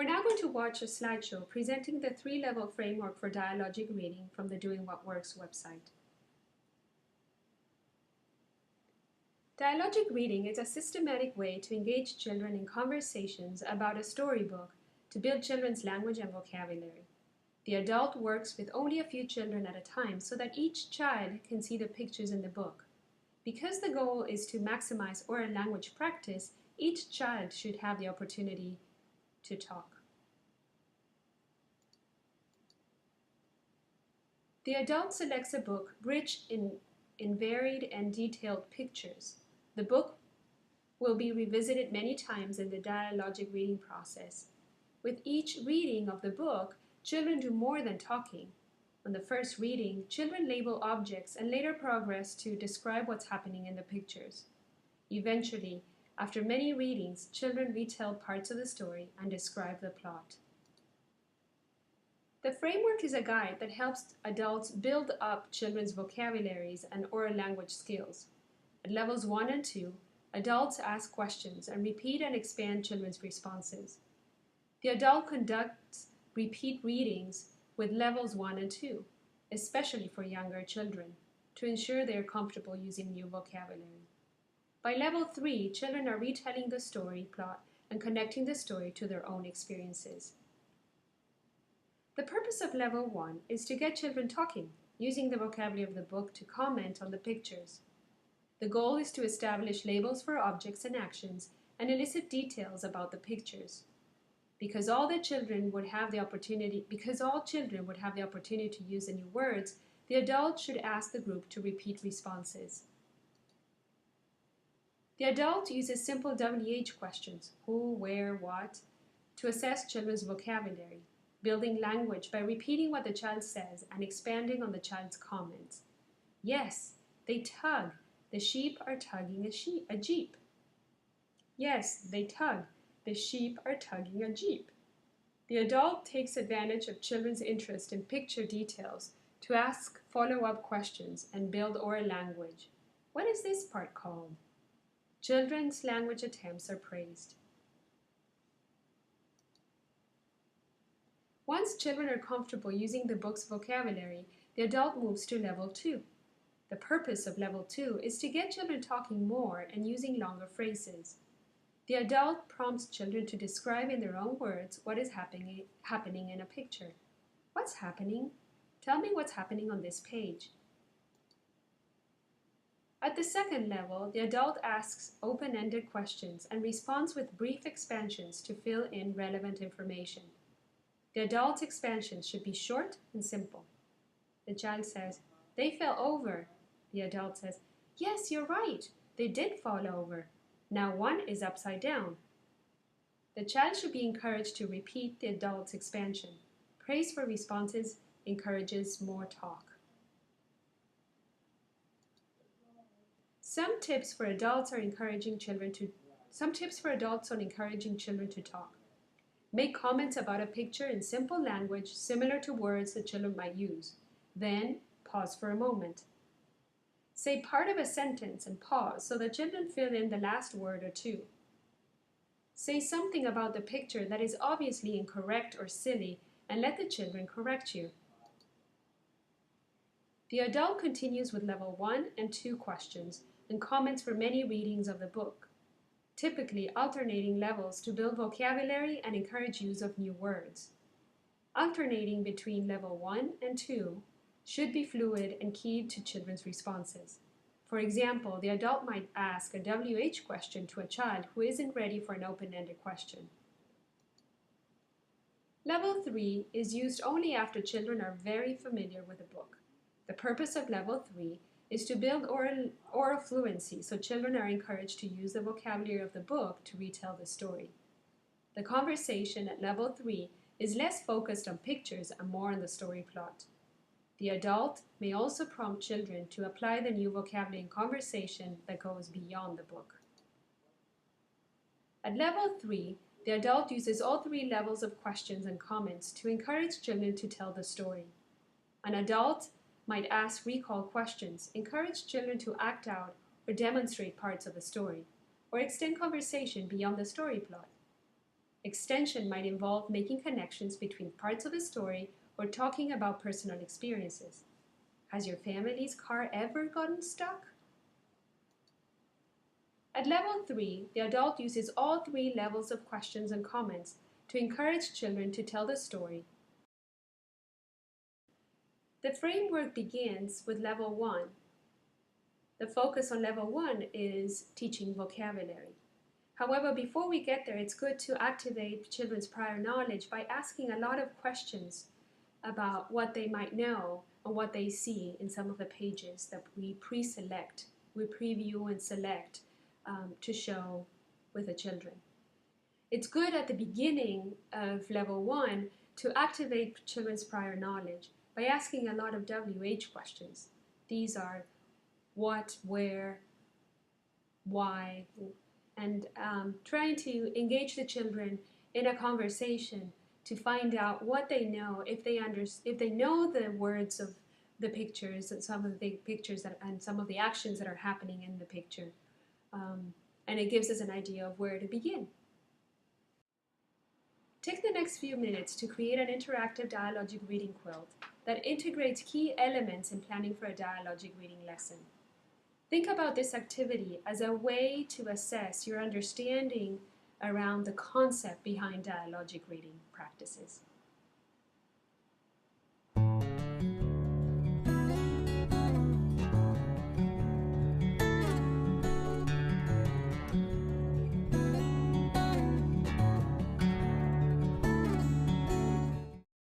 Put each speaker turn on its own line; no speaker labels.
We're now going to watch a slideshow presenting the three-level framework for dialogic reading from the Doing What Works website. Dialogic reading is a systematic way to engage children in conversations about a storybook to build children's language and vocabulary. The adult works with only a few children at a time so that each child can see the pictures in the book. Because the goal is to maximize oral language practice, each child should have the opportunity to talk. The adult selects a book rich in varied and detailed pictures. The book will be revisited many times in the dialogic reading process. With each reading of the book, children do more than talking. On the first reading, children label objects and later progress to describe what's happening in the pictures. Eventually, after many readings, children retell parts of the story and describe the plot. The framework is a guide that helps adults build up children's vocabularies and oral language skills. At levels 1 and 2, adults ask questions and repeat and expand children's responses. The adult conducts repeat readings with levels 1 and 2, especially for younger children, to ensure they are comfortable using new vocabulary. By level 3, children are retelling the story plot and connecting the story to their own experiences. The purpose of level 1 is to get children talking, using the vocabulary of the book to comment on the pictures. The goal is to establish labels for objects and actions and elicit details about the pictures. Because all children would have the opportunity to use the new words, the adult should ask the group to repeat responses. The adult uses simple WH questions, who, where, what, to assess children's vocabulary, building language by repeating what the child says and expanding on the child's comments. Yes, they tug. The sheep are tugging a jeep. Yes, they tug. The sheep are tugging a jeep. The adult takes advantage of children's interest in picture details to ask follow-up questions and build oral language. What is this part called? Children's language attempts are praised. Once children are comfortable using the book's vocabulary, the adult moves to level 2. The purpose of level 2 is to get children talking more and using longer phrases. The adult prompts children to describe in their own words what is happening in a picture. What's happening? Tell me what's happening on this page. At the second level, the adult asks open-ended questions and responds with brief expansions to fill in relevant information. The adult's expansions should be short and simple. The child says, "They fell over." The adult says, "Yes, you're right. They did fall over. Now one is upside down." The child should be encouraged to repeat the adult's expansion. Praise for responses encourages more talk. Some tips for adults on encouraging children to talk. Make comments about a picture in simple language similar to words that children might use. Then pause for a moment. Say part of a sentence and pause so that children fill in the last word or two. Say something about the picture that is obviously incorrect or silly and let the children correct you. The adult continues with level 1 and 2 questions and comments for many readings of the book, typically alternating levels to build vocabulary and encourage use of new words. Alternating between level 1 and 2 should be fluid and keyed to children's responses. For example, the adult might ask a WH question to a child who isn't ready for an open-ended question. Level 3 is used only after children are very familiar with the book. The purpose of level 3 is to build oral fluency so children are encouraged to use the vocabulary of the book to retell the story. The conversation at level 3 is less focused on pictures and more on the story plot. The adult may also prompt children to apply the new vocabulary in conversation that goes beyond the book. At level 3, the adult uses all 3 levels of questions and comments to encourage children to tell the story. An adult might ask recall questions, encourage children to act out or demonstrate parts of the story, or extend conversation beyond the story plot. Extension might involve making connections between parts of a story or talking about personal experiences. Has your family's car ever gotten stuck? At level 3, the adult uses all 3 levels of questions and comments to encourage children to tell the story. The framework begins with level 1. The focus on level 1 is teaching vocabulary. However, before we get there, it's good to activate children's prior knowledge by asking a lot of questions about what they might know and what they see in some of the pages that we pre-select, we preview and select to show with the children. It's good at the beginning of level 1 to activate children's prior knowledge by asking a lot of WH questions. These are what, where, why, and trying to engage the children in a conversation to find out what they know, if they know the words of the pictures and some of the pictures and some of the actions that are happening in the picture. And it gives us an idea of where to begin. Take the next few minutes to create an interactive dialogic reading quilt that integrates key elements in planning for a dialogic reading lesson. Think about this activity as a way to assess your understanding around the concept behind dialogic reading practices.